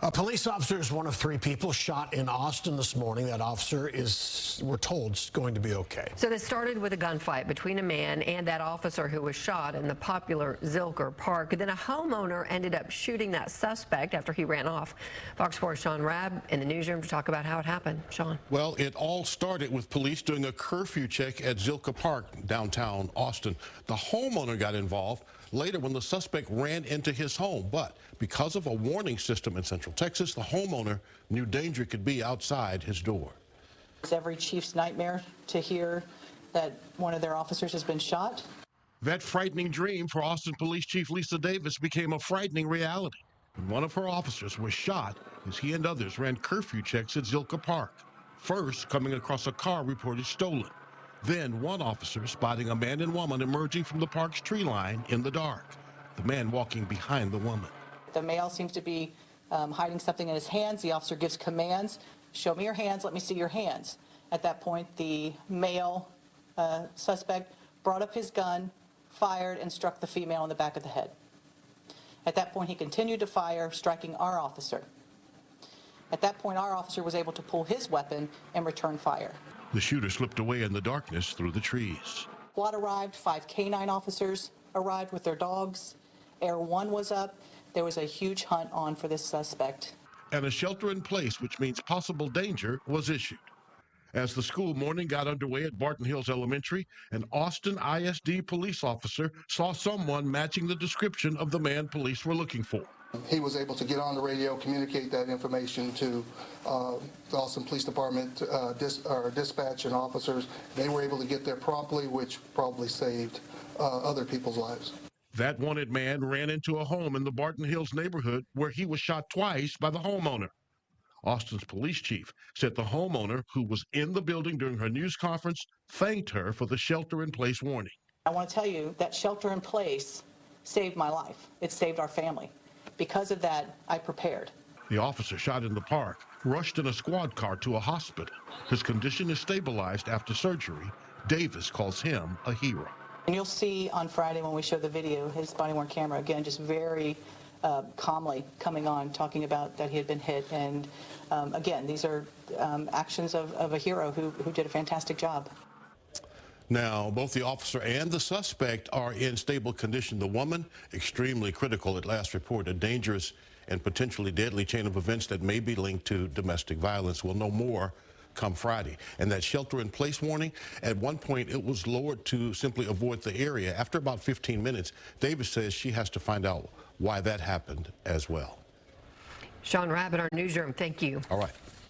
A police officer is one of 3 people shot in Austin this morning. That officer is, we're told, is going to be okay. So this started with a gunfight between a man and that officer who was shot in the popular Zilker Park. Then a homeowner ended up shooting that suspect after he ran off. Fox 4's Sean Rabb in the newsroom to talk about how it happened. Sean. Well, it all started with police doing a curfew check at Zilker Park, downtown Austin. The homeowner got involved later when the suspect ran into his home. But because of a warning system in Central Texas, the homeowner knew danger could be outside his door. It's every chief's nightmare to hear that one of their officers has been shot. That frightening dream for Austin Police Chief Lisa Davis became a frightening reality when one of her officers was shot as he and others ran curfew checks at Zilker Park. First, coming across a car reported stolen. Then one officer spotting a man and woman emerging from the park's tree line in the dark, the man walking behind the woman. The male seems to be hiding something in his hands. The officer gives commands, show me your hands, let me see your hands. At that point, the male suspect brought up his gun, fired, and struck the female in the back of the head. At that point, he continued to fire, striking our officer. At that point, our officer was able to pull his weapon and return fire. The shooter slipped away in the darkness through the trees. Squad arrived, 5 canine officers arrived with their dogs. Air 1 was up. There was a huge hunt on for this suspect. And a shelter in place, which means possible danger, was issued. As the school morning got underway at Barton Hills Elementary, an Austin ISD police officer saw someone matching the description of the man police were looking for. He was able to get on the radio, communicate that information to the Austin Police Department dispatch and officers. They were able to get there promptly, which probably saved other people's lives. That wanted man ran into a home in the Barton Hills neighborhood where he was shot twice by the homeowner. Austin's police chief said the homeowner, who was in the building during her news conference, thanked her for the shelter-in-place warning. I want to tell you that shelter in place saved my life. It saved our family. Because of that, I prepared. The officer shot in the park rushed in a squad car to a hospital. His condition is stabilized after surgery. Davis calls him a hero. And you'll see on Friday when we show the video, his body-worn camera, again, just very calmly coming on, talking about that he had been hit. And again, these are actions of a hero who did a fantastic job. Now, both the officer and the suspect are in stable condition. The woman, extremely critical at last report, a dangerous and potentially deadly chain of events that may be linked to domestic violence. We'll know more come Friday. And that shelter-in-place warning, at one point it was lowered to simply avoid the area. After about 15 minutes, Davis says she has to find out why that happened as well. Sean Rabb in our newsroom, thank you. All right.